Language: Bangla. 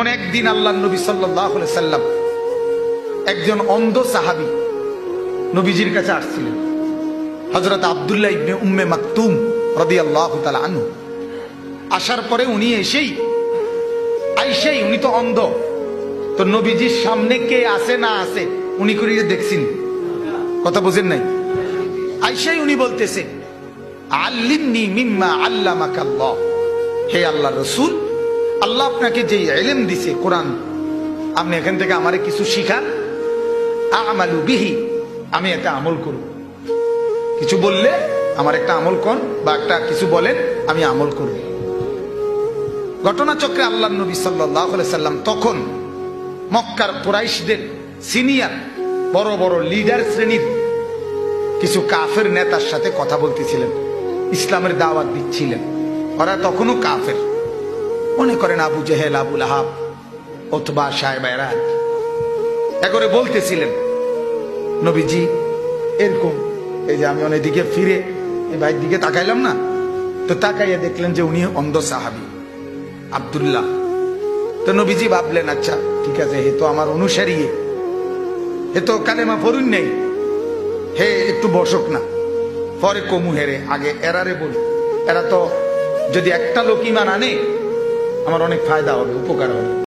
এমন একদিন আল্লাহর নবী সাল্লাল্লাহু আলাইহি সাল্লাম একজন অন্ধ সাহাবী নবীজির কাছে আসছিলেন, হযরত আব্দুল্লাহ ইবনে উম্মে মাকতুম রাদিয়াল্লাহু তাআলা আনহু। আসার পরে উনি আইসেই উনি তো অন্ধ, তো নবীজির সামনে কে আছে না আছে উনি করে দেখছেন, কথা বুঝেন নাই। আইসেই উনি বলতেছে, আল্লিমনি মিম্মা আল্লামাকাল্লাহ, হে আল্লাহর রাসূল, আল্লাহ আপনাকে যে ইলম দিছে কোরআন, আপনি এখান থেকে আমারে কিছু শিখান। আমালু বিহি, আমি একটা আমল করব। কিছু বললে আমার একটা আমল কর, বা একটা কিছু বলেন আমি আমল করব। ঘটনাচক্রে আল্লাহর নবী সাল্লাল্লাহু আলাইহি সাল্লাম তখন মক্কার কুরাইশদের সিনিয়র বড় বড় লিডার শ্রেণীর কিছু কাফের নেতার সাথে কথা বলতেছিলেন, ইসলামের দাওয়াত দিচ্ছিলেন। ওরা তখনও কাফের, মনে করেন আবু জেহেল, আবু লাহাব, উতবা, সায়বা, এরা একরে বলতেছিলেন, নবীজি এরকম, এই যে আমি অনেকদিকে ফিরে এই ভাইয়ের দিকে তাকাইলাম না, তো তাকাইয়া দেখলেন যে উনি অন্ধ সাহাবী আব্দুল্লাহ। তো নবীজি ভাবলেন, আচ্ছা ঠিক আছে, হে তো আমার অনুসারী, হে তো কালেমা পড়ুন নেই, হে একটু বসক না, পরে কমু হেরে, আগে এরারে বলি। এরা তো যদি একটা লোক ঈমান আনে আমার অনেক ফায়দা হবে, উপকার হবে।